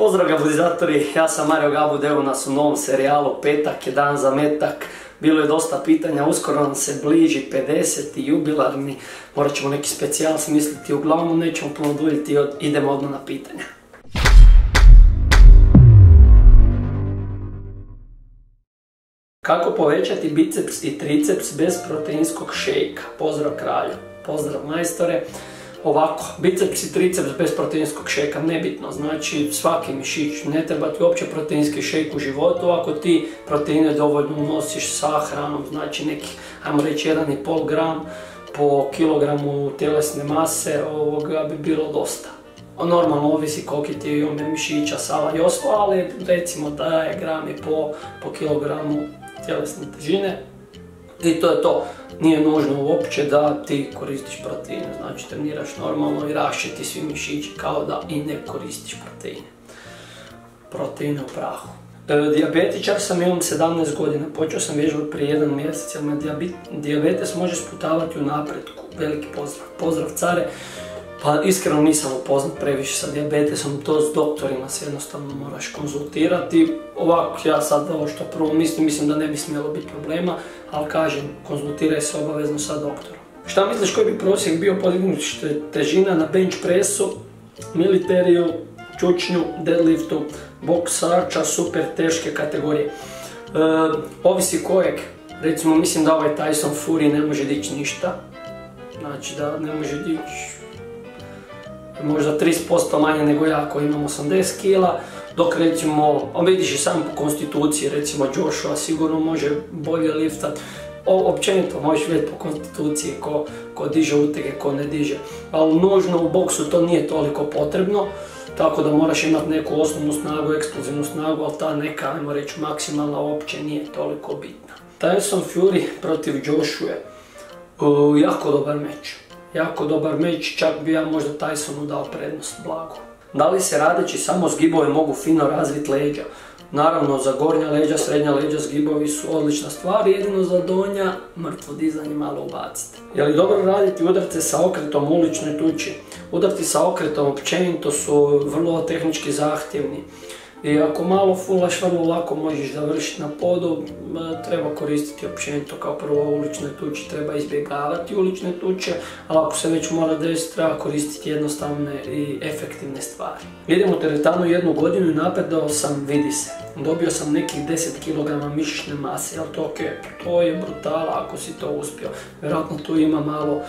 Pozdrav gabudizatori, ja sam Mario Gabud, evo nas u novom serijalu Petak je dan za metak. Bilo je dosta pitanja, uskoro nam se bliži 50. jubilarni, morat ćemo neki specijal smisliti, uglavnom nećemo puno duljiti, idemo odmah na pitanja. Kako povećati biceps i triceps bez proteinskog šejka? Pozdrav kralju, pozdrav majstore. Ovako, biceps i triceps bez proteinskog šejka, nebitno, znači svaki mišić, ne treba ti uopće proteinski šejk u životu ako ti proteine dovoljno unosiš sa hranom, znači neki, ajmo reći 1,5 gram po kilogramu tjelesne mase, ovoga bi bilo dosta. Normalno ovisi koliki ti je omjer mišića, sala i ostalo, ali recimo da je grami po kilogramu tjelesne težine. I to je to, nije nužno uopće da ti koristiš proteine, znači treniraš normalno i raščeti svi mišići kao da i ne koristiš proteine. Proteine u prahu. Dijabetičar sam, imam 17 godina, počeo sam vježbati prije 1 mjesec, jer me dijabetes može sputavati u napretku. Veliki pozdrav. Pozdrav care. Pa iskreno nisam upoznat previše sa dijabetesom, to s doktorima se jednostavno moraš konzultirati. Ovako, ja sad ovo što prvo mislim da ne bi smjelo biti problema, ali kažem, konzultiraj se obavezno sa doktorom. Šta misliš koji bi prosjek bio podignut težina na bench pressu, militeriju, čučnju, deadliftu, boksača, super teške kategorije? Ovisi kojeg, recimo mislim da ovaj Tyson Fury ne može dići ništa, znači da ne može dići možda 30% manje nego ja koji imam 80 kila, dok recimo, vidiš i sam po konstituciji, recimo Joshua sigurno može bolje liftat, općenito možeš vidjeti po konstituciji ko diže utege, ko ne diže, ali nužno u boksu to nije toliko potrebno, tako da moraš imati neku osnovnu snagu, eksplozivnu snagu, ali ta neka, ajmo reći, maksimalna uopće nije toliko bitna. Tyson Fury protiv Joshua, jako dobar meč. Jako dobar meč, čak bi ja možda Tysonu dao prednost, blago. Da li se radeći samo zgibove mogu fino razviti leđa? Naravno, za gornja leđa, srednja leđa zgibovi su odlična stvar, jedino za donja mrtvo dizanje malo ubacite. Je li dobro raditi udarce sa okretom u uličnoj tuči? Udarci sa okretom općenito su vrlo tehnički zahtjevni. I ako malo fulaš, vrlo lako možeš završiti na podu, treba koristiti općenito kao prvo u uličnoj tuči, treba izbjegavati ulične tuče, ali ako se već mora desiti, treba koristiti jednostavne i efektivne stvari. Idem u teretanu 1 godinu i napredao sam, vidi se. Dobio sam nekih 10 kg mišićne mase, jel to ok? To je brutala ako si to uspio. Vjerojatno tu ima malo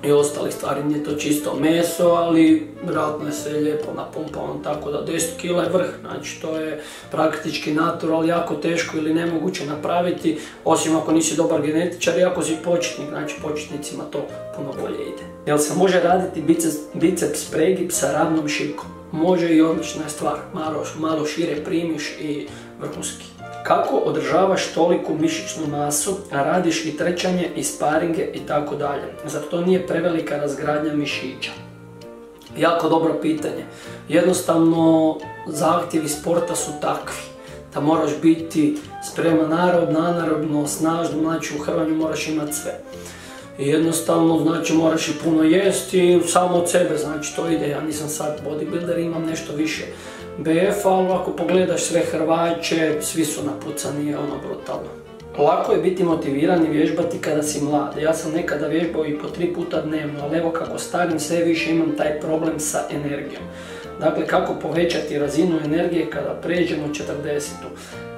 i ostali stvari, nije to čisto meso, ali vjerojatno je sve lijepo napumpano, tako da 10 kg je vrh, znači to je praktički natural, jako teško ili nemoguće napraviti, osim ako nisi dobar genetičar i ako si početnik, znači početnicima to puno bolje ide. Jel se može raditi biceps pregib sa ravnom šikom? Može i odlična je stvar, malo šire primiš i vrhunski. Kako održavaš toliku mišićnu masu, a radiš i trčanje i sparinge i tako dalje? Zar to nije prevelika razgradnja mišića? Jako dobro pitanje. Jednostavno, zahtjevi sporta su takvi da moraš biti spreman anaerobno, snažno, znači u hrvanju moraš imati sve. I jednostavno, znači moraš i puno jesti samo od sebe, znači to ide, ja nisam sad bodybuilder, imam nešto više BF, ali ako pogledaš sve hrvače, svi su napucani, ono brutalno. Lako je biti motiviran i vježbati kada si mlad. Ja sam nekada vježbao i po 3 puta dnevno, ali evo kako starim sve više imam taj problem sa energijom. Dakle, kako povećati razinu energije kada pređemo 40.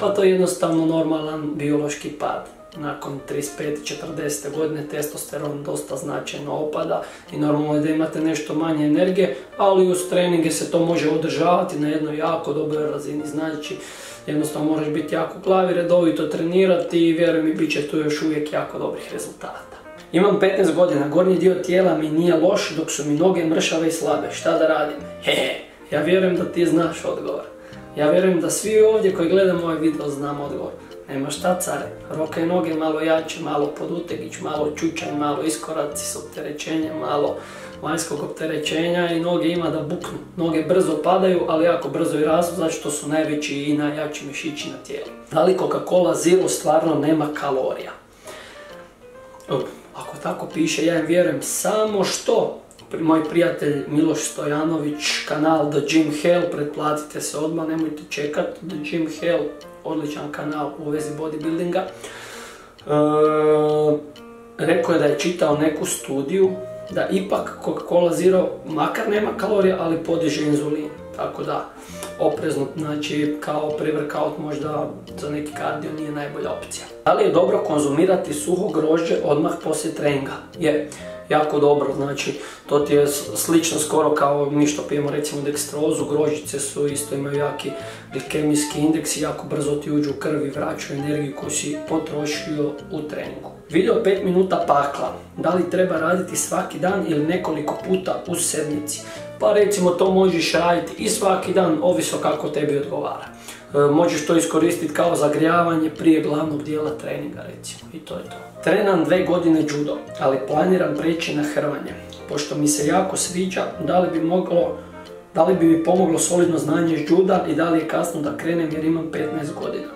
Pa to je jednostavno normalan biološki pad. Nakon 35-40 godine testosteron dosta značajno opada i normalno je da imate nešto manje energije, ali uz treninge se to može održavati na jednoj jako dobroj razini, znači jednostavno moraš biti jako glavi, redovito trenirati i vjeruj mi, bit će tu još uvijek jako dobrih rezultata. Imam 15 godina, gornji dio tijela mi nije loš dok su mi noge mršave i slabe, šta da radim? Ja vjerujem da ti znaš odgovor. Ja vjerujem da svi ovdje koji gledamo ovaj video znamo odgovor. Nema šta care, rokaj noge malo jače, malo podutegić, malo čučanj, malo iskoraci s opterećenjem, malo vanjskog opterećenja i noge ima da buknu. Noge brzo padaju, ali jako brzo i rastu, znači to su najveći i najjači mišići na tijelu. Da li Coca-Cola Zero stvarno nema kalorija? Ako tako piše, ja im vjerujem samo što moj prijatelj Miloš Stojanović, kanal The Gym Hell, pretplatite se odmah, nemojte čekati. The Gym Hell, odličan kanal u vezi bodybuildinga. Rekao je da je čitao neku studiju da ipak Coca-Cola Zero makar nema kalorija, ali podiže inzulin. Tako da, oprezno, znači kao pre-workout možda za neki kardio nije najbolja opcija. Da li je dobro konzumirati suho grožđe odmah poslije treninga? Je, jako dobro, znači to ti je slično skoro kao mi što pijemo recimo dekstrozu, grožđice su isto imaju jaki glikemijski indeks i jako brzo ti uđu u krv i vraćaju energiju koju si potrošio u treningu. Video 5 minuta pakla, da li treba raditi svaki dan ili nekoliko puta u sedmici? Pa recimo to možeš raditi i svaki dan, ovisno kako tebi odgovara. Možeš to iskoristiti kao zagrijavanje prije glavnog dijela treninga recimo i to je to. Trenam 2 godine judo, ali planiram preći na hrvanje. Pošto mi se jako sviđa, da li bi mi pomoglo solidno znanje iz juda i da li je kasno da krenem jer imam 15 godina.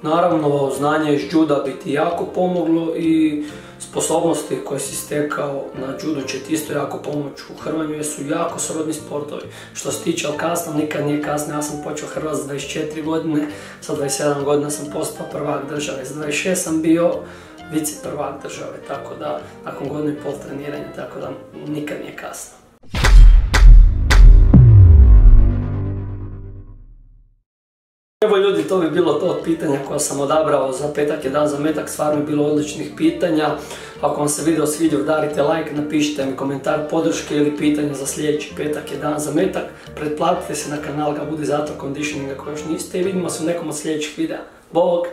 Naravno, znanje iz juda bi ti jako pomoglo i sposobnosti koje si stekao na judu će ti isto jako pomoći u hrvanju jer su jako srodni sportovi. Što se tiče kasno, nikad nije kasno, ja sam počeo hrvat sa 24 godine, sa 27 godina sam postao prvak države, sa 26 sam bio vice prvak države, tako da nakon godinu i pol treniranja, tako da nikad nije kasno. Evo ljudi, to bi bilo to od pitanja koja sam odabrao za petak je dan za metak, stvarno je bilo odličnih pitanja. Ako vam se video svidio, udarite like, napišite mi komentar podrške ili pitanja za sljedeći petak je dan za metak. Pretplatite se na kanal Gabudi Zato Conditioninga koji još niste i vidimo se u nekom od sljedećih videa. Bog!